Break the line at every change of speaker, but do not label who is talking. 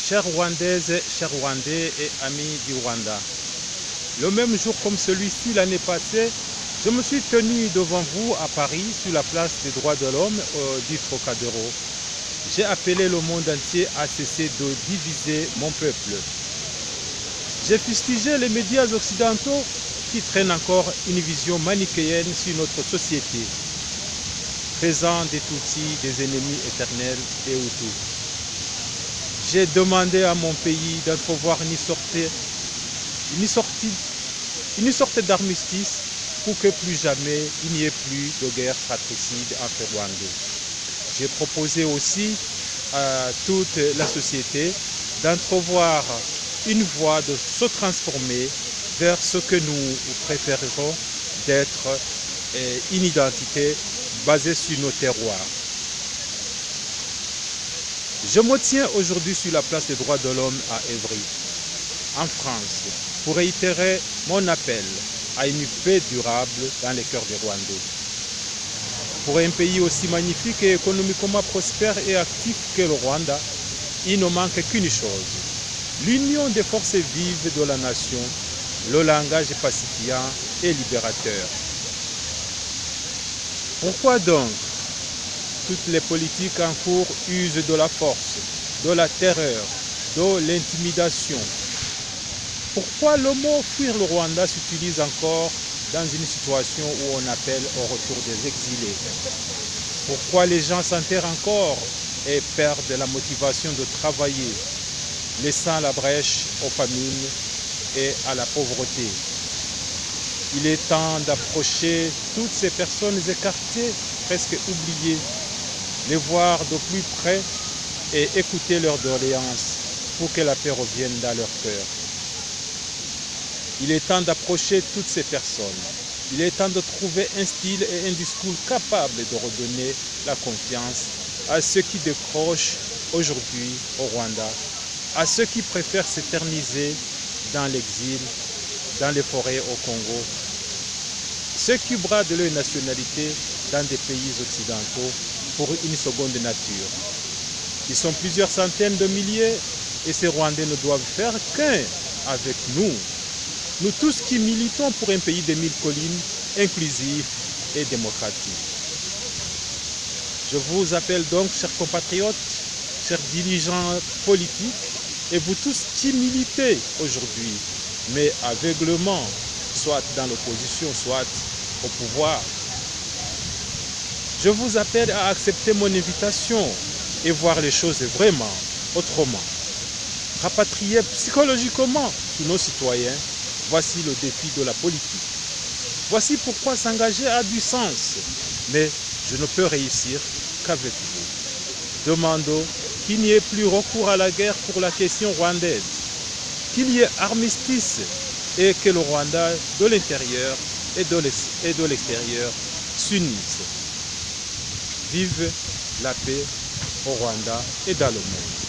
Chères Rwandaises, chers Rwandais et amis du Rwanda, le même jour comme celui-ci l'année passée, je me suis tenu devant vous à Paris sur la place des droits de l'homme du Trocadéro. J'ai appelé le monde entier à cesser de diviser mon peuple. J'ai fustigé les médias occidentaux qui traînent encore une vision manichéenne sur notre société, faisant des Tutsis des ennemis éternels et Hutus. J'ai demandé à mon pays d'entrevoir une sorte d'armistice pour que plus jamais il n'y ait plus de guerre fratricide entre Rwandais. J'ai proposé aussi à toute la société d'entrevoir une voie de se transformer vers ce que nous préférerons d'être une identité basée sur nos terroirs. Je me tiens aujourd'hui sur la place des droits de l'homme à Évry, en France, pour réitérer mon appel à une paix durable dans les cœurs des Rwandais. Pour un pays aussi magnifique et économiquement prospère et actif que le Rwanda, il ne manque qu'une chose: l'union des forces vives de la nation, le langage pacifiant et libérateur. Pourquoi donc toutes les politiques en cours usent de la force, de la terreur, de l'intimidation? Pourquoi le mot « fuir le Rwanda » s'utilise encore dans une situation où on appelle au retour des exilés? Pourquoi les gens s'enterrent encore et perdent la motivation de travailler, laissant la brèche aux famines et à la pauvreté? Il est temps d'approcher toutes ces personnes écartées, presque oubliées, les voir de plus près et écouter leurs doléances pour que la paix revienne dans leur cœur. Il est temps d'approcher toutes ces personnes. Il est temps de trouver un style et un discours capable de redonner la confiance à ceux qui décrochent aujourd'hui au Rwanda, à ceux qui préfèrent s'éterniser dans l'exil, dans les forêts au Congo, ceux qui bradent leur nationalité dans des pays occidentaux pour une seconde nature. Ils sont plusieurs centaines de milliers et ces Rwandais ne doivent faire qu'un avec nous. Nous tous qui militons pour un pays de 1000 collines, inclusif et démocratique. Je vous appelle donc, chers compatriotes, chers dirigeants politiques, et vous tous qui militez aujourd'hui, mais aveuglement, soit dans l'opposition, soit au pouvoir. Je vous appelle à accepter mon invitation et voir les choses vraiment autrement. Rapatrier psychologiquement tous nos citoyens, voici le défi de la politique. Voici pourquoi s'engager a du sens. Mais je ne peux réussir qu'avec vous. Demandons qu'il n'y ait plus recours à la guerre pour la question rwandaise, qu'il y ait armistice et que le Rwanda de l'intérieur et de l'extérieur s'unissent. Vive la paix au Rwanda et dans le monde.